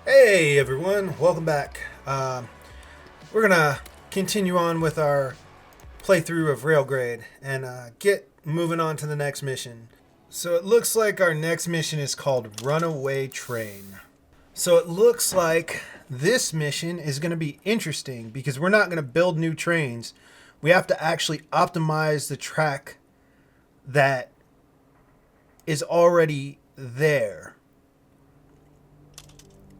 Hey everyone, welcome back. We're gonna continue on with our playthrough of Railgrade and get moving on to the next mission. So it looks like our next mission is called Runaway Train. So it looks like this mission is going to be interesting because we're not going to build new trains. We have to actually optimize the track that is already there.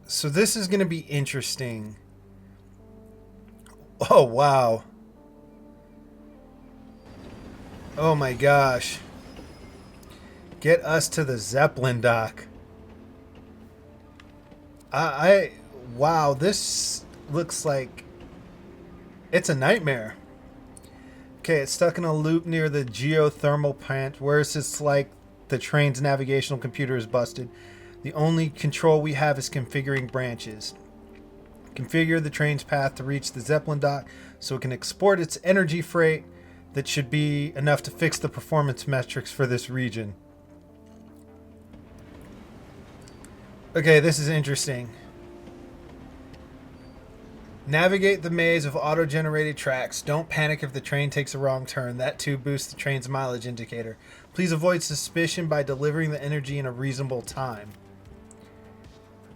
So this is going to be interesting. Oh, wow. Oh my gosh. Get us to the Zeppelin dock. Wow, this looks like it's a nightmare. Okay, it's stuck in a loop near the geothermal plant. Whereas it's like the train's navigational computer is busted. The only control we have is configuring branches. Configure the train's path to reach the Zeppelin dock so it can export its energy freight. That should be enough to fix the performance metrics for this region. Okay, this is interesting. Navigate the maze of auto-generated tracks. Don't panic if the train takes a wrong turn. That too boosts the train's mileage indicator. Please avoid suspicion by delivering the energy in a reasonable time.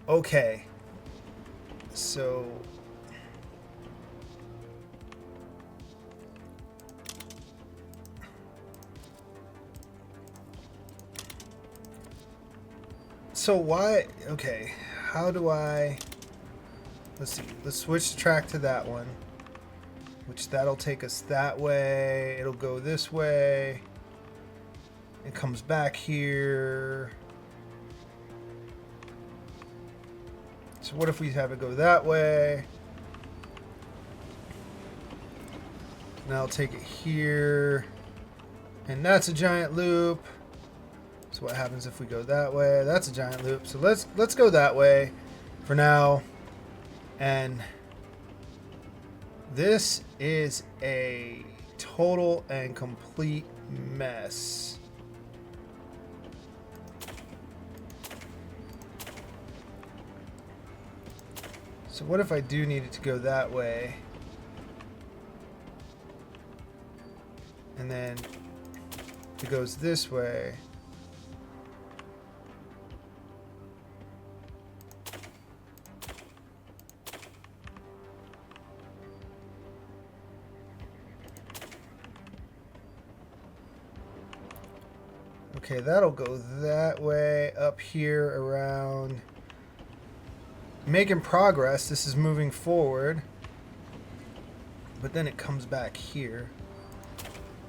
Okay. So... So why... Okay. How do I... Let's see. Let's switch the track to that one. Which that'll take us that way. It'll go this way. It comes back here. So what if we have it go that way? Now I'll take it here. And that's a giant loop. So what happens if we go that way? That's a giant loop. So let's go that way for now. And this is a total and complete mess. So what if I do need it to go that way? And then it goes this way. Okay, that'll go that way, up here, around. Making progress. This is moving forward. But then it comes back here.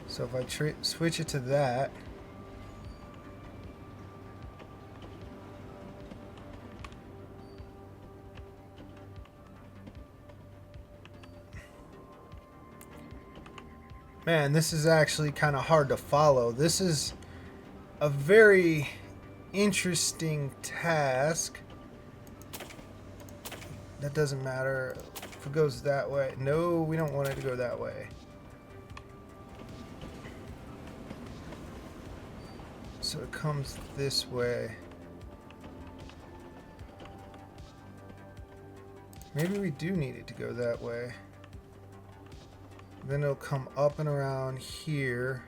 So if I switch it to that. Man, this is actually kind of hard to follow. This is a very interesting task. That doesn't matter if it goes that way. No, we don't want it to go that way. So it comes this way. Maybe we do need it to go that way. Then it'll come up and around here.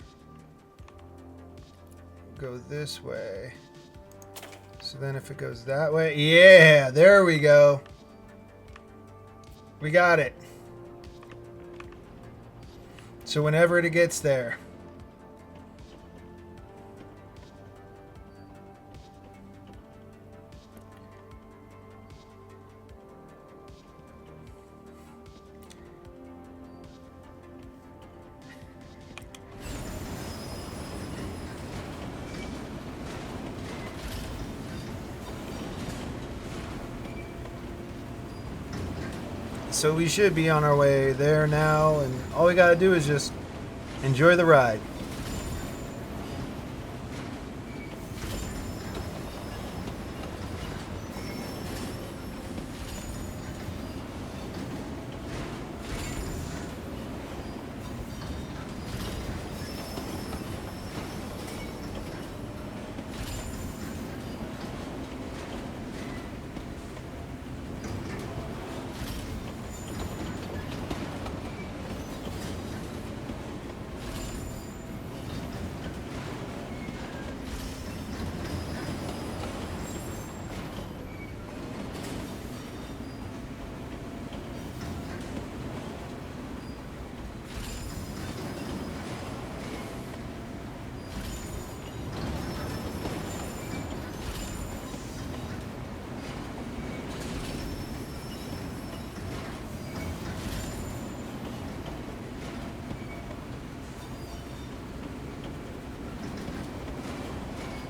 Go this way. So then if it goes that way, yeah, there we go. We got it. So whenever it gets there. So we should be on our way there now, and all we gotta do is just enjoy the ride.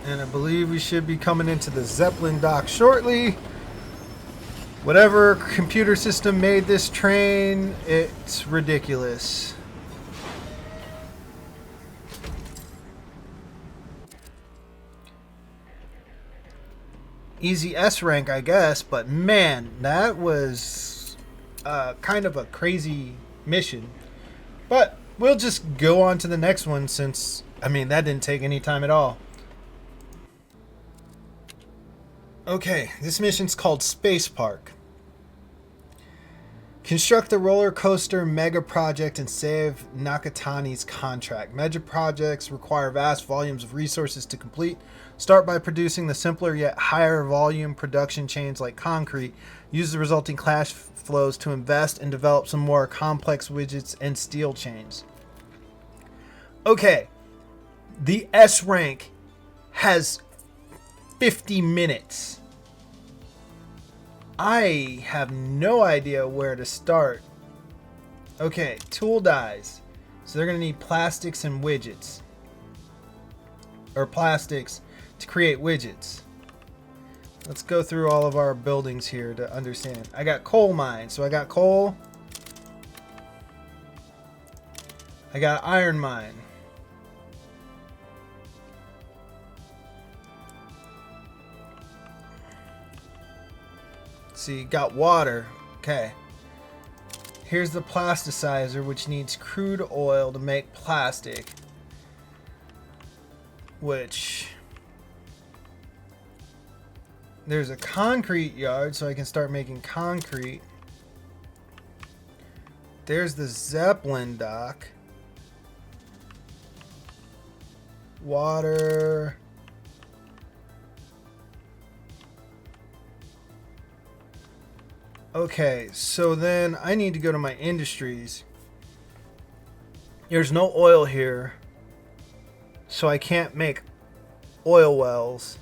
And I believe we should be coming into the Zeppelin dock shortly. Whatever computer system made this train, it's ridiculous. Easy S rank, I guess, but man, that was kind of a crazy mission. But we'll just go on to the next one since, I mean, that didn't take any time at all. Okay, this mission's called Space Park. Construct the roller coaster mega project and save Nakatani's contract. Mega projects require vast volumes of resources to complete. Start by producing the simpler yet higher volume production chains like concrete. Use the resulting cash flows to invest and develop some more complex widgets and steel chains. Okay, the S rank has 50 minutes. I have no idea where to start. Okay, tool dies. So they're going to need plastics and widgets. Or plastics to create widgets. Let's go through all of our buildings here to understand. I got coal mine, so I got coal. I got iron mine. See, got water. Okay. Here's the plasticizer, which needs crude oil to make plastic. Which... there's a concrete yard, so I can start making concrete. There's the Zeppelin dock. Water... Okay, so then I need to go to my industries. There's no oil here, so I can't make oil wells.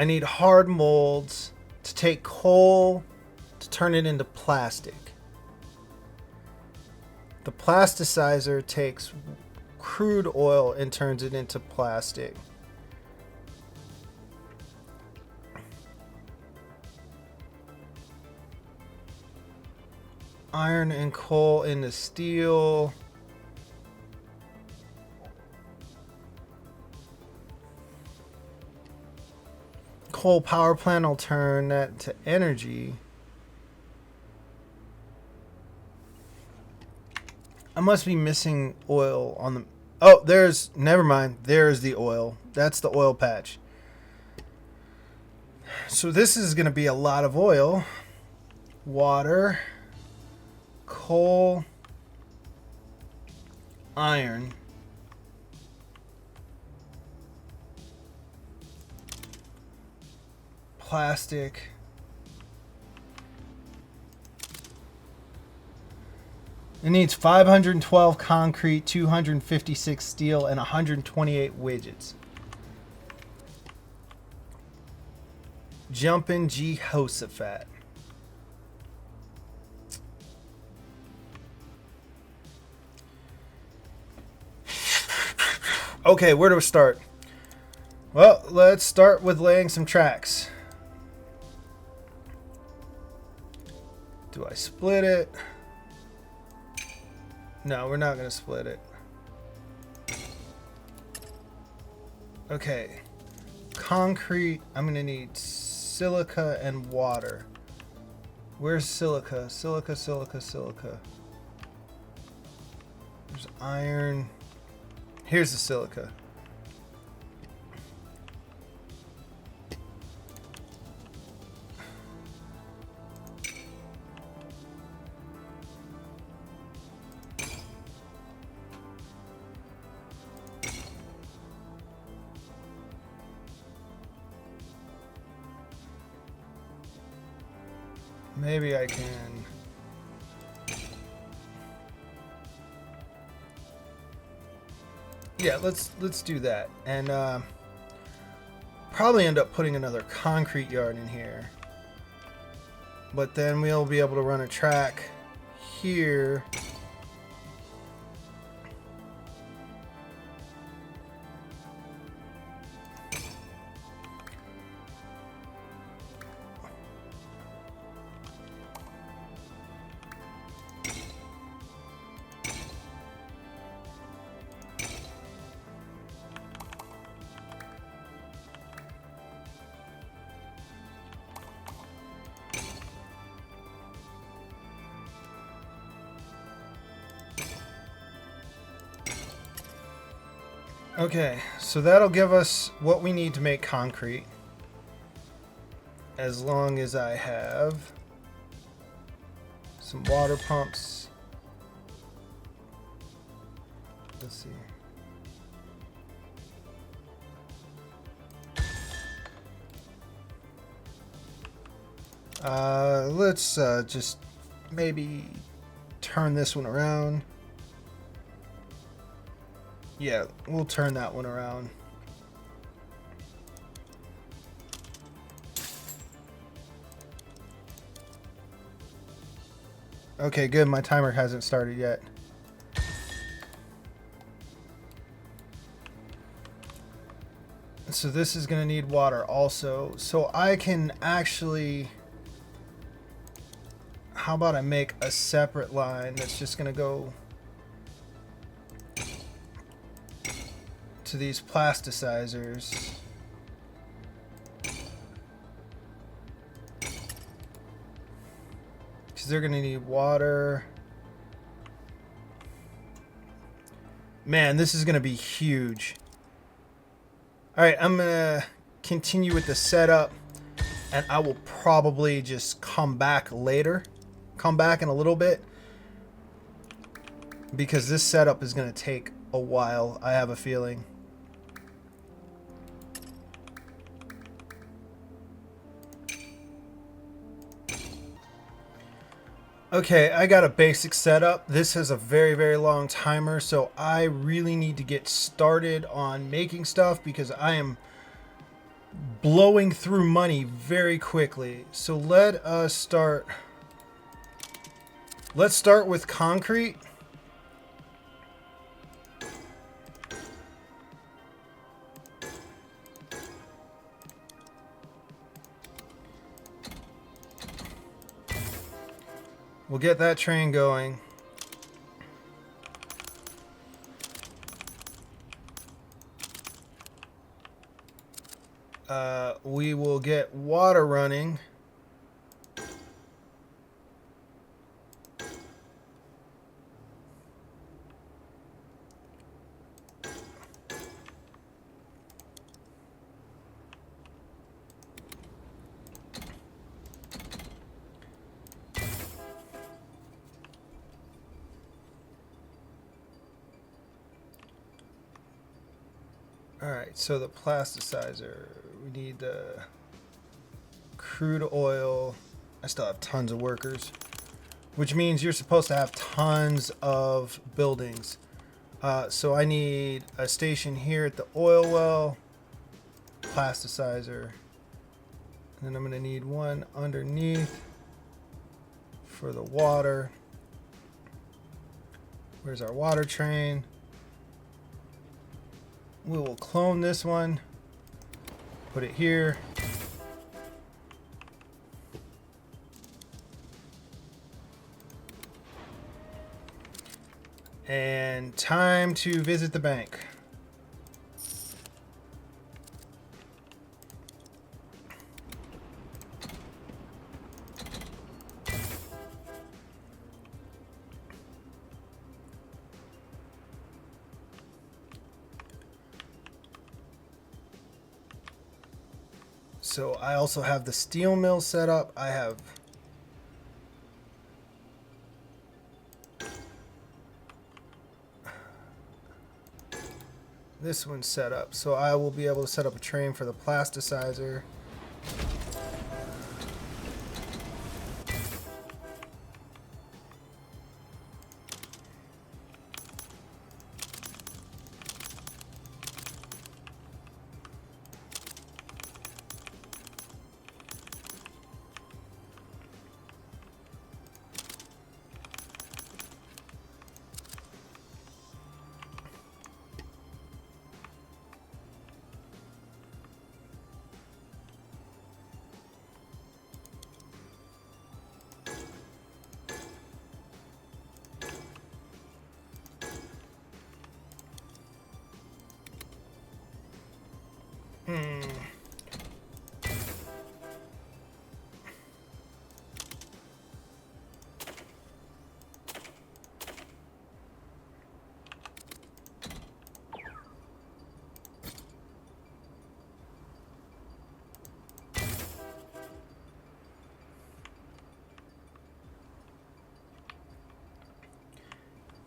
I need hard molds to take coal to turn it into plastic. The plasticizer takes crude oil and turns it into plastic. Iron and coal into steel. Coal power plant will turn that to energy. I must be missing oil on the... oh, there's... never mind. There's the oil. That's the oil patch. So this is going to be a lot of oil. Water... coal, iron, plastic, it needs 512 concrete, 256 steel, and 128 widgets. Jumpin' Jehoshaphat. Okay, where do we start? Well, let's start with laying some tracks. Do I split it? No, we're not going to split it. Okay. Concrete, I'm going to need silica and water. Where's silica? Silica, silica, silica. There's iron. Here's the silica. Maybe I can... yeah, let's do that. And probably end up putting another concrete yard in here. But then we'll be able to run a track here. Okay, so that'll give us what we need to make concrete. As long as I have some water pumps. Let's see. Let's just maybe turn this one around. Yeah, we'll turn that one around. Okay, good. My timer hasn't started yet. So this is going to need water also. So I can actually... How about I make a separate line that's just going to go to these plasticizers. Because they're going to need water. Man, this is going to be huge. Alright, I'm going to continue with the setup. And I will probably just come back later. Come back in a little bit. Because this setup is going to take a while, I have a feeling. Okay, I got a basic setup. This has a very, very long timer, so I really need to get started on making stuff because I am blowing through money very quickly. So let us start. Let's start with concrete. We'll get that train going. We will get water running. Alright, so the plasticizer, we need the crude oil. I still have tons of workers, which means you're supposed to have tons of buildings. So I need a station here at the oil well, plasticizer, and then I'm going to need one underneath for the water. Where's our water train? We will clone this one, put it here. And time to visit the bank. So I also have the steel mill set up. I have this one set up. So I will be able to set up a train for the plasticizer.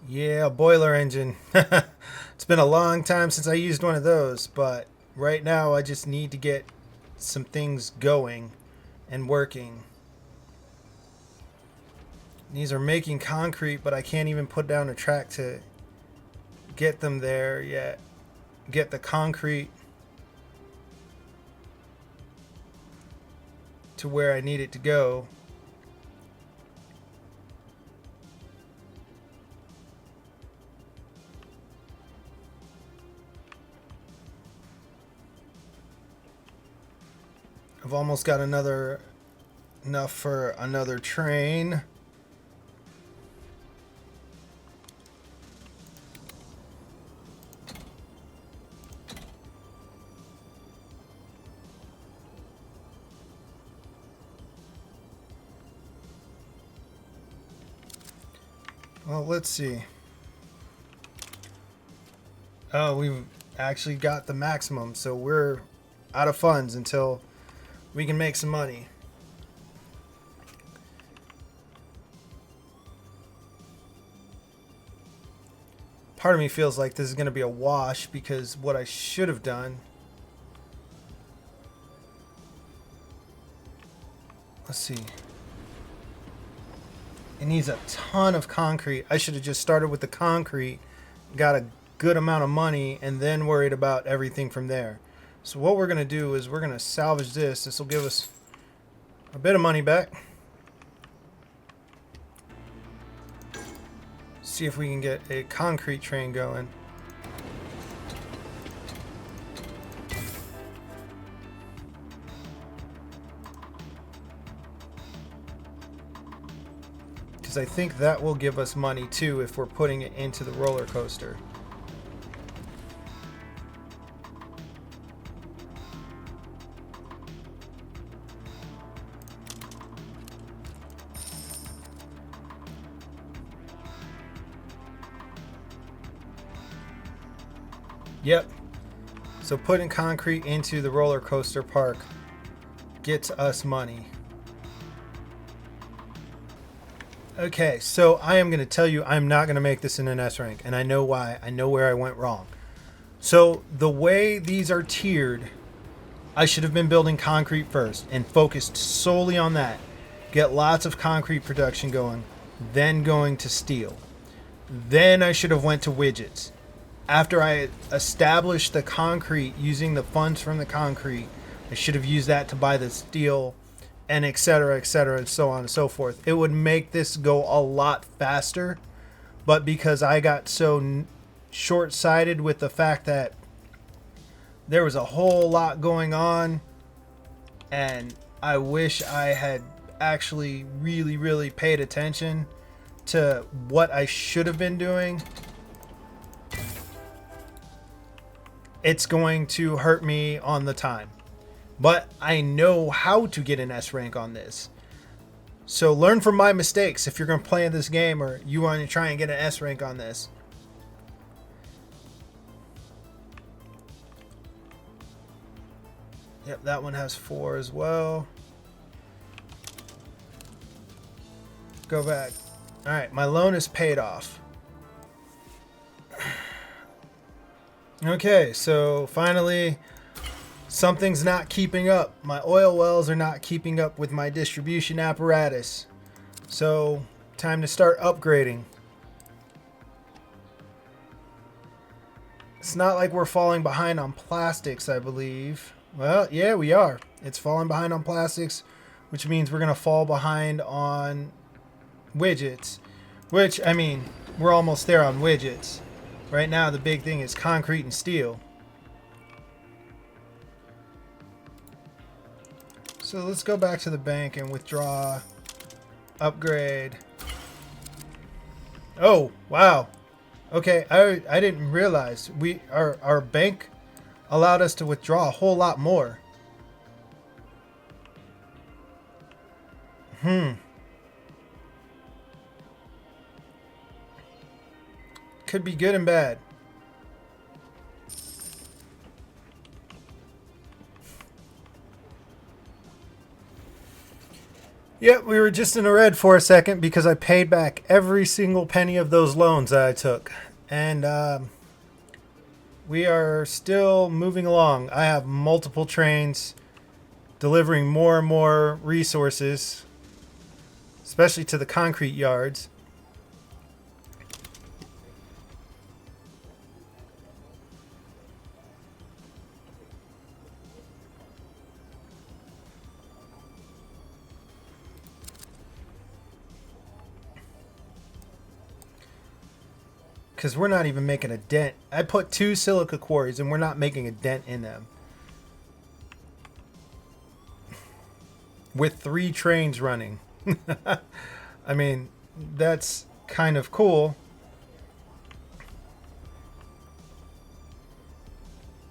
Yeah, boiler engine. It's been a long time since I used one of those, but right now I just need to get some things going and working. These are making concrete, but I can't even put down a track to get them there yet. Get the concrete to where I need it to go. I've almost got enough for another train. Well, let's see. Oh, we've actually got the maximum, so we're out of funds until we can make some money. Part of me feels like this is going to be a wash because what I should have done. Let's see. It needs a ton of concrete. I should have just started with the concrete, got a good amount of money, and then worried about everything from there. So what we're going to do is we're going to salvage this. This will give us a bit of money back. See if we can get a concrete train going. Because I think that will give us money too if we're putting it into the roller coaster. Yep. So putting concrete into the roller coaster park gets us money. Okay, so I am going to tell you I'm not going to make this in an S rank, and I know why. I know where I went wrong. So the way these are tiered, I should have been building concrete first and focused solely on that. Get lots of concrete production going, then going to steel. Then I should have went to widgets. After I established the concrete using the funds from the concrete, I should have used that to buy the steel and etc., and so on and so forth. It would make this go a lot faster, but because I got so short-sighted with the fact that there was a whole lot going on, and I wish I had actually really paid attention to what I should have been doing, it's going to hurt me on the time. But I know how to get an S rank on this. So learn from my mistakes if you're going to play in this game or you want to try and get an S rank on this. Yep, that one has 4 as well. Go back. All right, my loan is paid off. Okay, so finally something's not keeping up. My oil wells are not keeping up with my distribution apparatus. So, time to start upgrading. It's not like we're falling behind on plastics, I believe. Well, yeah, we are. It's falling behind on plastics, which means we're going to fall behind on widgets. Which, I mean, we're almost there on widgets. Right now, the big thing is concrete and steel. So let's go back to the bank and withdraw, upgrade. Oh, wow. Okay, I didn't realize our bank allowed us to withdraw a whole lot more. Could be good and bad. Yep, we were just in the red for a second because I paid back every single penny of those loans that I took. And we are still moving along. I have multiple trains delivering more and more resources, especially to the concrete yards. Because we're not even making a dent. I put 2 silica quarries and we're not making a dent in them. With 3 trains running. I mean, that's kind of cool.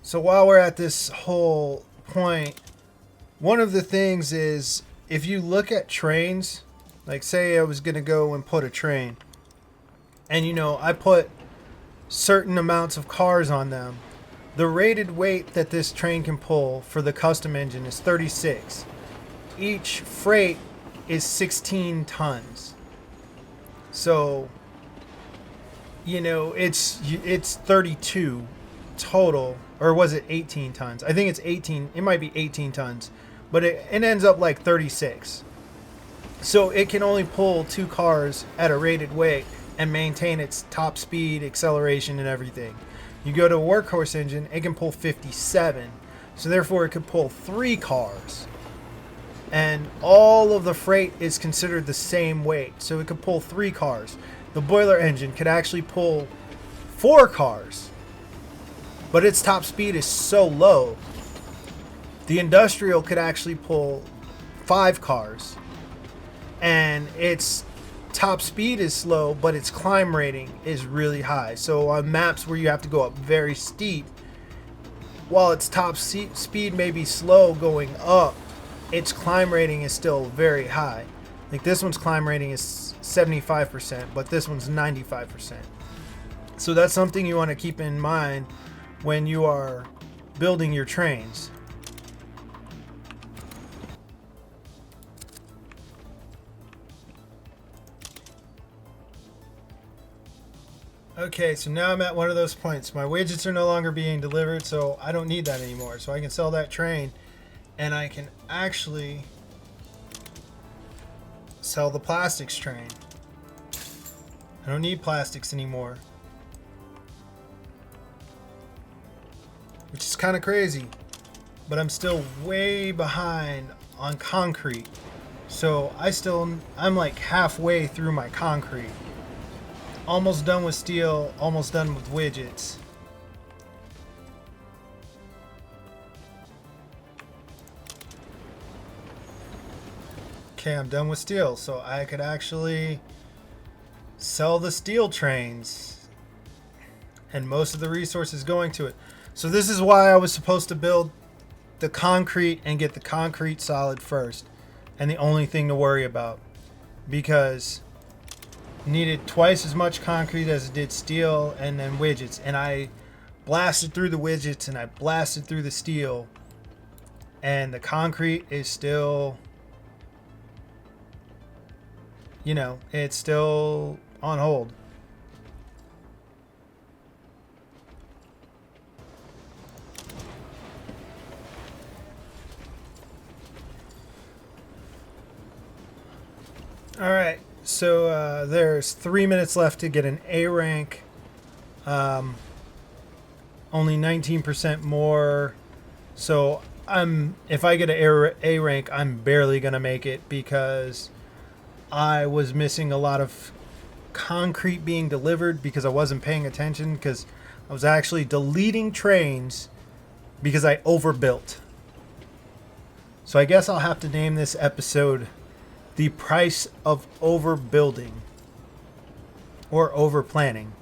So while we're at this whole point, one of the things is if you look at trains, like say I was going to go and put a train, and I put certain amounts of cars on them. The rated weight that this train can pull for the custom engine is 36. Each freight is 16 tons. So, it's 32 total, or was it 18 tons? I think it's 18. It might be 18 tons, but it ends up like 36. So it can only pull 2 cars at a rated weight and maintain its top speed, acceleration, and everything. You go to a workhorse engine, it can pull 57. So therefore it could pull 3 cars. And all of the freight is considered the same weight. So it could pull 3 cars. The boiler engine could actually pull 4 cars. But its top speed is so low. The industrial could actually pull 5 cars. And its top speed is slow, but its climb rating is really high. So on maps where you have to go up very steep, while its top speed may be slow going up, its climb rating is still very high. Like this one's climb rating is 75%, but this one's 95%. So that's something you want to keep in mind when you are building your trains. Okay, so now I'm at one of those points. My widgets are no longer being delivered, so I don't need that anymore. So I can sell that train, and I can actually sell the plastics train. I don't need plastics anymore. Which is kind of crazy. But I'm still way behind on concrete. So I'm like halfway through my concrete. Almost done with steel, almost done with widgets. Okay, I'm done with steel, so I could actually sell the steel trains. And most of the resources going to it. So this is why I was supposed to build the concrete and get the concrete solid first. And the only thing to worry about. Because needed twice as much concrete as it did steel and then widgets, and I blasted through the widgets and I blasted through the steel, and the concrete is still, it's still on hold. All right. So there's 3 minutes left to get an A rank. Only 19% more. So if I get an A rank, I'm barely gonna make it because I was missing a lot of concrete being delivered because I wasn't paying attention, because I was actually deleting trains because I overbuilt. So I guess I'll have to name this episode The Price of Overbuilding or Overplanning.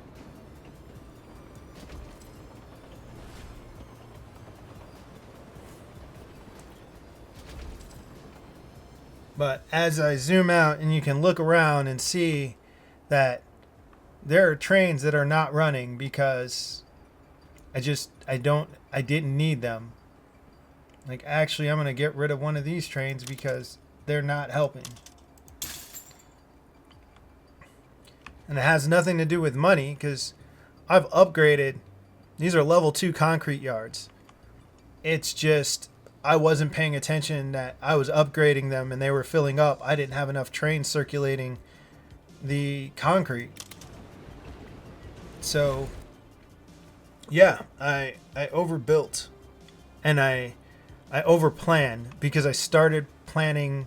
But as I zoom out, and you can look around and see that there are trains that are not running because I didn't need them. Like, actually, I'm going to get rid of one of these trains because they're not helping. And it has nothing to do with money because I've upgraded. These are level 2 concrete yards. It's just I wasn't paying attention that I was upgrading them and they were filling up. I didn't have enough trains circulating the concrete. So yeah, I overbuilt and I overplanned because I started planning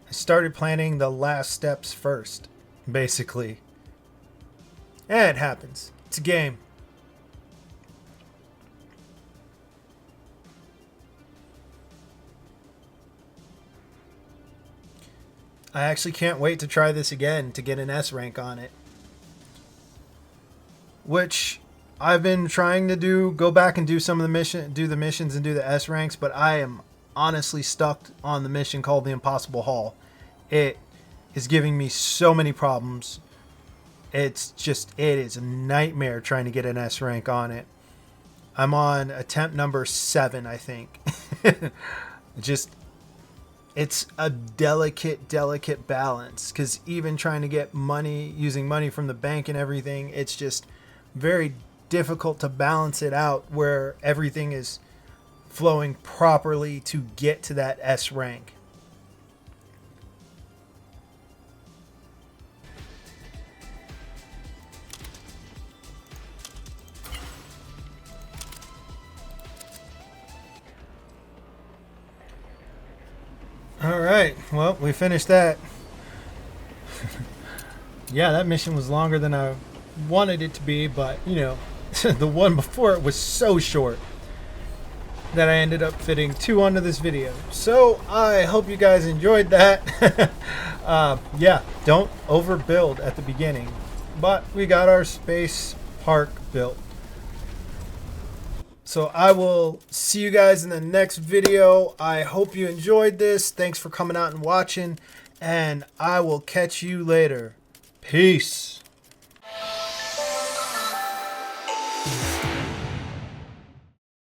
the last steps first, basically. Yeah, it happens. It's a game. I actually can't wait to try this again to get an S rank on it. Which I've been trying to go back and do some of the missions and do the S ranks, but I am honestly stuck on the mission called the Impossible Haul. It is giving me so many problems. It is a nightmare trying to get an S rank on it. I'm on attempt number 7, I think. It's a delicate balance because even trying to get money, using money from the bank and everything, it's just very difficult to balance it out where everything is flowing properly to get to that S rank. All right, well, we finished that. Yeah, that mission was longer than I wanted it to be, but you know, the one before it was so short that I ended up fitting 2 onto this video. So I hope you guys enjoyed that. Yeah, don't overbuild at the beginning, but we got our space park built. So I will see you guys in the next video. I hope you enjoyed this. Thanks for coming out and watching, and I will catch you later. Peace.